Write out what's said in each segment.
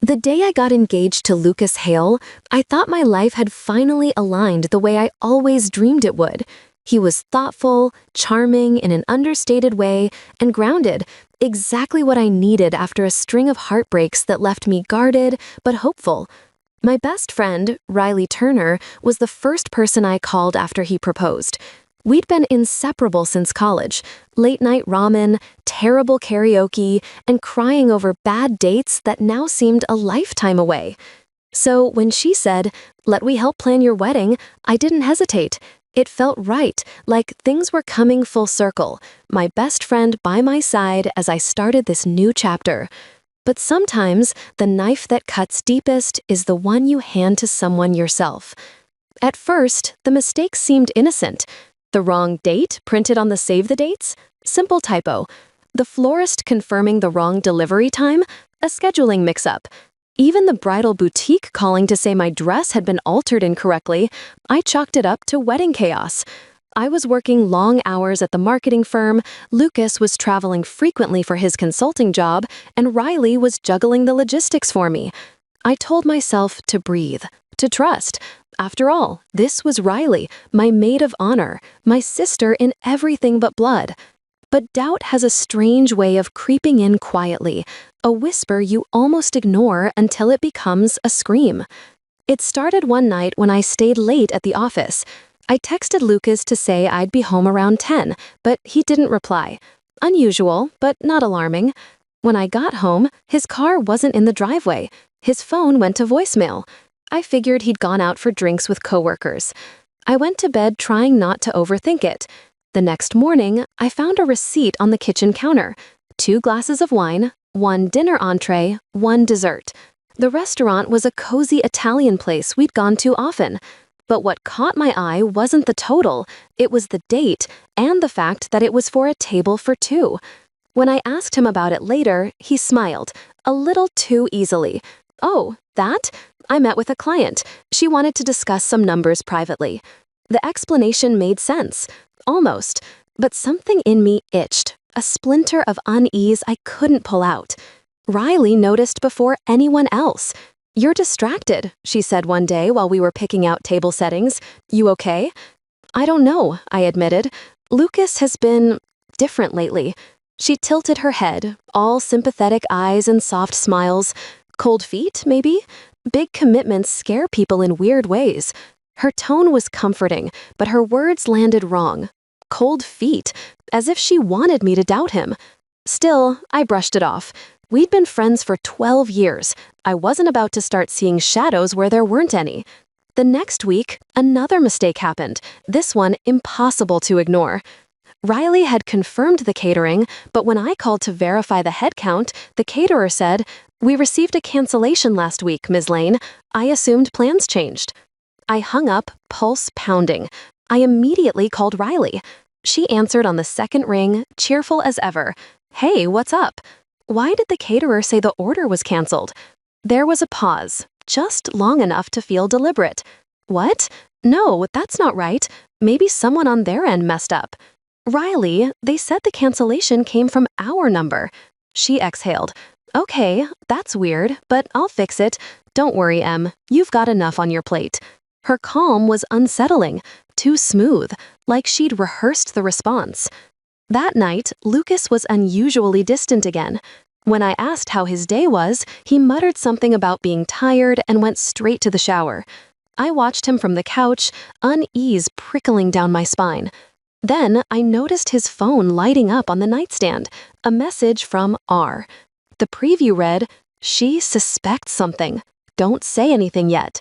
The day I got engaged to Lucas Hale, I thought my life had finally aligned the way I always dreamed it would. He was thoughtful, charming in an understated way, and grounded, exactly what I needed after a string of heartbreaks that left me guarded but hopeful. My best friend, Riley Turner, was the first person I called after he proposed. We'd been inseparable since college, late-night ramen, terrible karaoke, and crying over bad dates that now seemed a lifetime away. So when she said, "Let we help plan your wedding," I didn't hesitate. It felt right, like things were coming full circle, my best friend by my side as I started this new chapter. But sometimes, the knife that cuts deepest is the one you hand to someone yourself. At first, the mistake seemed innocent. The wrong date printed on the save the dates? Simple typo. The florist confirming the wrong delivery time? A scheduling mix-up. Even the bridal boutique calling to say my dress had been altered incorrectly, I chalked it up to wedding chaos. I was working long hours at the marketing firm, Lucas was traveling frequently for his consulting job, and Riley was juggling the logistics for me. I told myself to breathe, to trust. After all, this was Riley, my maid of honor, my sister in everything but blood. But doubt has a strange way of creeping in quietly, a whisper you almost ignore until it becomes a scream. It started one night when I stayed late at the office. I texted Lucas to say I'd be home around 10, but he didn't reply. Unusual, but not alarming. When I got home, his car wasn't in the driveway. His phone went to voicemail. I figured he'd gone out for drinks with coworkers. I went to bed trying not to overthink it. The next morning, I found a receipt on the kitchen counter. 2 glasses of wine, 1 dinner entree, 1 dessert. The restaurant was a cozy Italian place we'd gone to often. But what caught my eye wasn't the total, it was the date and the fact that it was for a table for 2. When I asked him about it later, he smiled, a little too easily. "Oh, that? I met with a client. She wanted to discuss some numbers privately." The explanation made sense. Almost. But something in me itched, a splinter of unease I couldn't pull out. Riley noticed before anyone else. "You're distracted," she said one day while we were picking out table settings. "You okay?" "I don't know," I admitted. "Lucas has been different lately." She tilted her head, all sympathetic eyes and soft smiles. "Cold feet, maybe? Big commitments scare people in weird ways." Her tone was comforting, but her words landed wrong. Cold feet, as if she wanted me to doubt him. Still, I brushed it off. We'd been friends for 12 years. I wasn't about to start seeing shadows where there weren't any. The next week, another mistake happened, this one impossible to ignore. Riley had confirmed the catering, but when I called to verify the head count, the caterer said, "We received a cancellation last week, Ms. Lane. I assumed plans changed." I hung up, pulse pounding. I immediately called Riley. She answered on the second ring, cheerful as ever. "Hey, what's up?" "Why did the caterer say the order was canceled?" There was a pause, just long enough to feel deliberate. "What? No, that's not right. Maybe someone on their end messed up." "Riley, they said the cancellation came from our number." She exhaled. "Okay, that's weird, but I'll fix it. Don't worry, Em. You've got enough on your plate." Her calm was unsettling, too smooth, like she'd rehearsed the response. That night, Lucas was unusually distant again. When I asked how his day was, he muttered something about being tired and went straight to the shower. I watched him from the couch, unease prickling down my spine. Then I noticed his phone lighting up on the nightstand, a message from R. The preview read, "She suspects something. Don't say anything yet."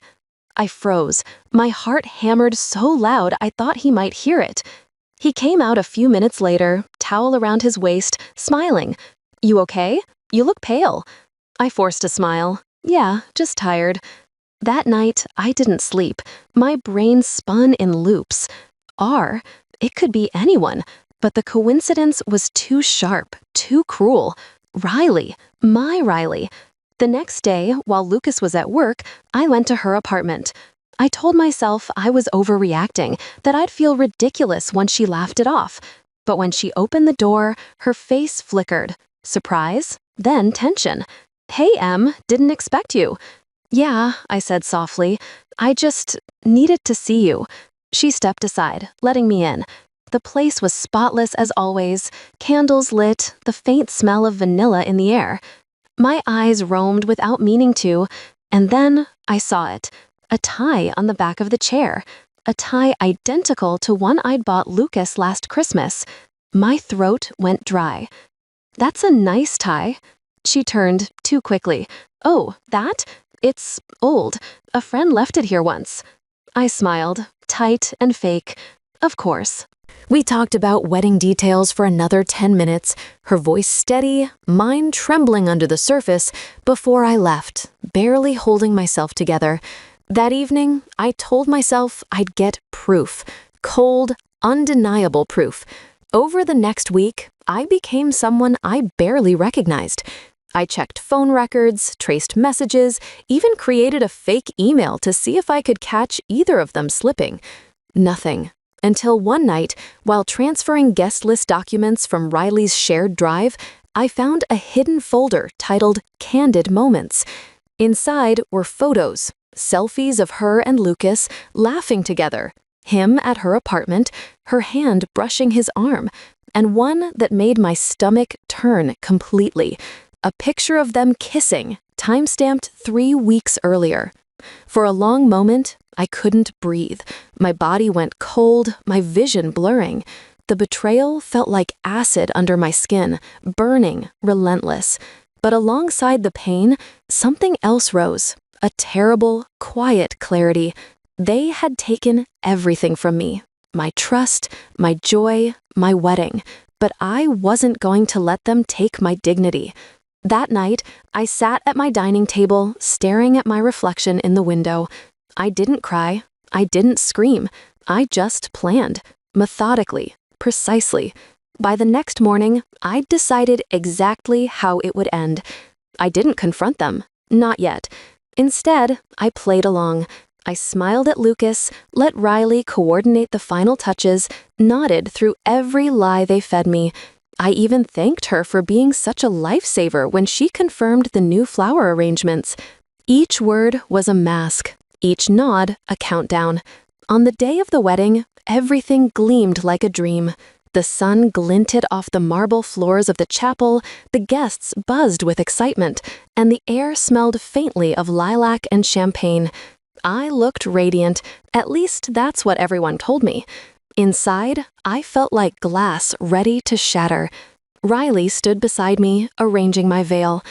I froze. My heart hammered so loud I thought he might hear it. He came out a few minutes later, towel around his waist, smiling. "You okay? You look pale." I forced a smile. "Yeah, just tired." That night, I didn't sleep. My brain spun in loops. R? It could be anyone, but the coincidence was too sharp, too cruel. Riley, my Riley. The next day, while Lucas was at work, I went to her apartment. I told myself I was overreacting, that I'd feel ridiculous once she laughed it off. But when she opened the door, her face flickered. Surprise, then tension. Hey, Em, didn't expect you. Yeah, I said softly. I just needed to see you. She stepped aside, letting me in. The place was spotless as always, candles lit, the faint smell of vanilla in the air. My eyes roamed without meaning to, and then I saw it. A tie on the back of the chair. A tie identical to one I'd bought Lucas last Christmas. My throat went dry. That's a nice tie. She turned too quickly. Oh, that? It's old. A friend left it here once. I smiled, tight and fake. Of course. We talked about wedding details for another 10 minutes, her voice steady, mine trembling under the surface, before I left, barely holding myself together. That evening, I told myself I'd get proof. Cold, undeniable proof. Over the next week, I became someone I barely recognized. I checked phone records, traced messages, even created a fake email to see if I could catch either of them slipping. Nothing. Until one night, while transferring guest list documents from Riley's shared drive, I found a hidden folder titled Candid Moments. Inside were photos, selfies of her and Lucas laughing together, him at her apartment, her hand brushing his arm, and one that made my stomach turn completely. A picture of them kissing, time-stamped 3 weeks earlier. For a long moment, I couldn't breathe. My body went cold, my vision blurring. The betrayal felt like acid under my skin, burning, relentless. But alongside the pain, something else rose. A terrible, quiet clarity. They had taken everything from me. My trust, my joy, my wedding. But I wasn't going to let them take my dignity. That night, I sat at my dining table, staring at my reflection in the window. I didn't cry. I didn't scream. I just planned. Methodically. Precisely. By the next morning, I'd decided exactly how it would end. I didn't confront them. Not yet. Instead, I played along. I smiled at Lucas, let Riley coordinate the final touches, nodded through every lie they fed me. I even thanked her for being such a lifesaver when she confirmed the new flower arrangements. Each word was a mask, each nod a countdown. On the day of the wedding, everything gleamed like a dream. The sun glinted off the marble floors of the chapel, the guests buzzed with excitement, and the air smelled faintly of lilac and champagne. I looked radiant, at least that's what everyone told me. Inside, I felt like glass ready to shatter. Riley stood beside me, arranging my veil.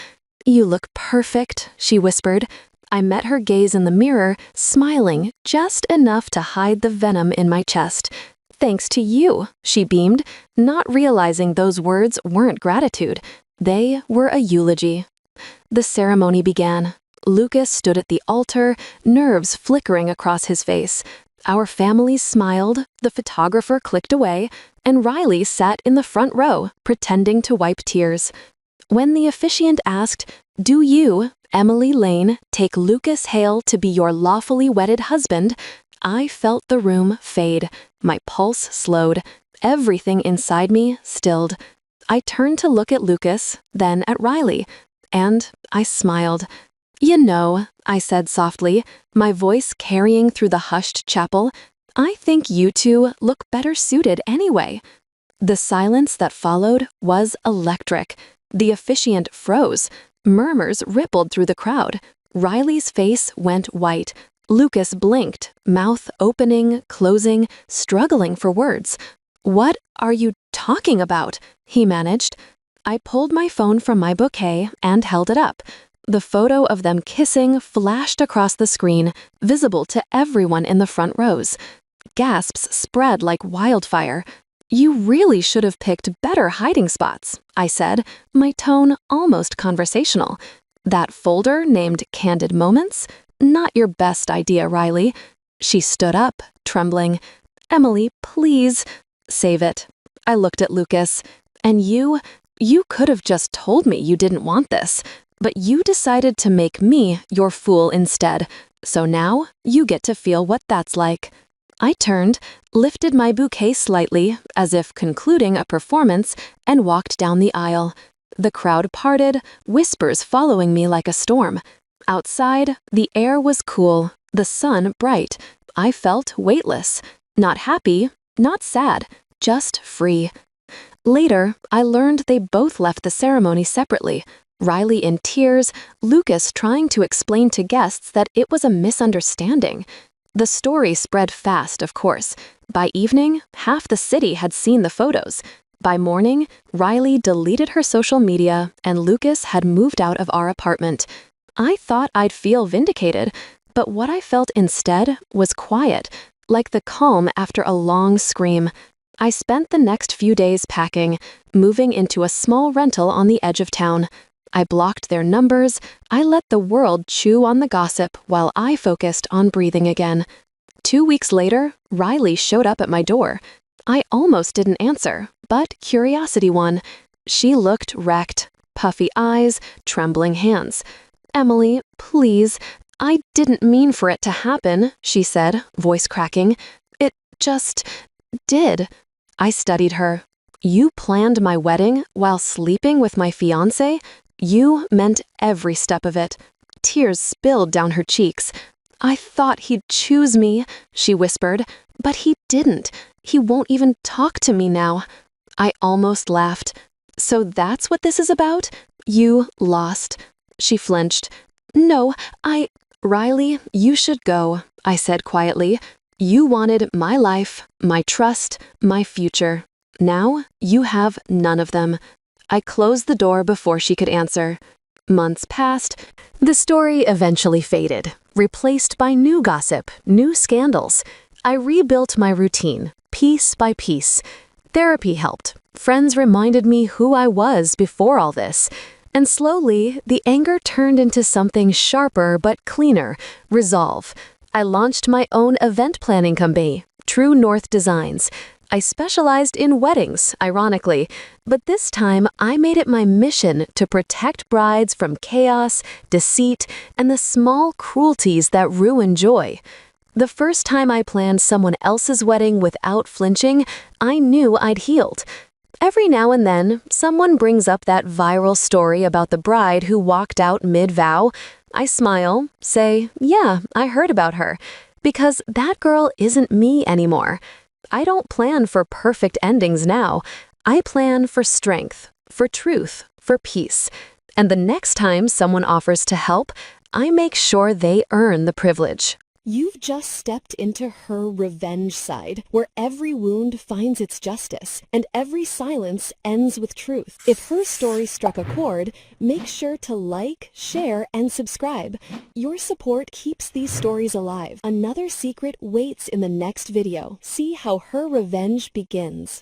"You look perfect," she whispered. I met her gaze in the mirror, smiling just enough to hide the venom in my chest. "Thanks to you," she beamed, not realizing those words weren't gratitude. They were a eulogy. The ceremony began. Lucas stood at the altar, nerves flickering across his face. Our families smiled, the photographer clicked away, and Riley sat in the front row, pretending to wipe tears. When the officiant asked, "Do you, Emily Lane, take Lucas Hale to be your lawfully wedded husband?" I felt the room fade. My pulse slowed. Everything inside me stilled. I turned to look at Lucas, then at Riley, and I smiled. "You know," I said softly, my voice carrying through the hushed chapel, "I think you two look better suited anyway." The silence that followed was electric. The officiant froze. Murmurs rippled through the crowd. Riley's face went white. Lucas blinked, mouth opening, closing, struggling for words. "What are you talking about?" he managed. I pulled my phone from my bouquet and held it up. The photo of them kissing flashed across the screen, visible to everyone in the front rows. Gasps spread like wildfire. "You really should have picked better hiding spots," I said, my tone almost conversational. "That folder named Candid Moments? Not your best idea, Riley." She stood up, trembling. "Emily, please, save it." I looked at Lucas. "And you could have just told me you didn't want this. But you decided to make me your fool instead, so now you get to feel what that's like." I turned, lifted my bouquet slightly, as if concluding a performance, and walked down the aisle. The crowd parted, whispers following me like a storm. Outside, the air was cool, the sun bright. I felt weightless. Not happy, not sad, just free. Later, I learned they both left the ceremony separately. Riley in tears, Lucas trying to explain to guests that it was a misunderstanding. The story spread fast, of course. By evening, half the city had seen the photos. By morning, Riley deleted her social media and Lucas had moved out of our apartment. I thought I'd feel vindicated, but what I felt instead was quiet, like the calm after a long scream. I spent the next few days packing, moving into a small rental on the edge of town. I blocked their numbers. I let the world chew on the gossip while I focused on breathing again. 2 weeks later, Riley showed up at my door. I almost didn't answer, but curiosity won. She looked wrecked, puffy eyes, trembling hands. "Emily, please, I didn't mean for it to happen," she said, voice cracking. "It just did." I studied her. "You planned my wedding while sleeping with my fiancé? You meant every step of it." Tears spilled down her cheeks. "I thought he'd choose me," she whispered, "but he didn't. He won't even talk to me now." I almost laughed. "So that's what this is about? You lost." She flinched. "No, Riley, you should go," I said quietly. "You wanted my life, my trust, my future. Now you have none of them." I closed the door before she could answer. Months passed. The story eventually faded, replaced by new gossip, new scandals. I rebuilt my routine, piece by piece. Therapy helped. Friends reminded me who I was before all this. And slowly, the anger turned into something sharper but cleaner, resolve. I launched my own event planning company, True North Designs. I specialized in weddings, ironically, but this time I made it my mission to protect brides from chaos, deceit, and the small cruelties that ruin joy. The first time I planned someone else's wedding without flinching, I knew I'd healed. Every now and then, someone brings up that viral story about the bride who walked out mid-vow. I smile, say, "Yeah, I heard about her," because that girl isn't me anymore. I don't plan for perfect endings now. I plan for strength, for truth, for peace. And the next time someone offers to help, I make sure they earn the privilege. You've just stepped into her revenge side, where every wound finds its justice, and every silence ends with truth. If her story struck a chord, make sure to like, share, and subscribe. Your support keeps these stories alive. Another secret waits in the next video. See how her revenge begins.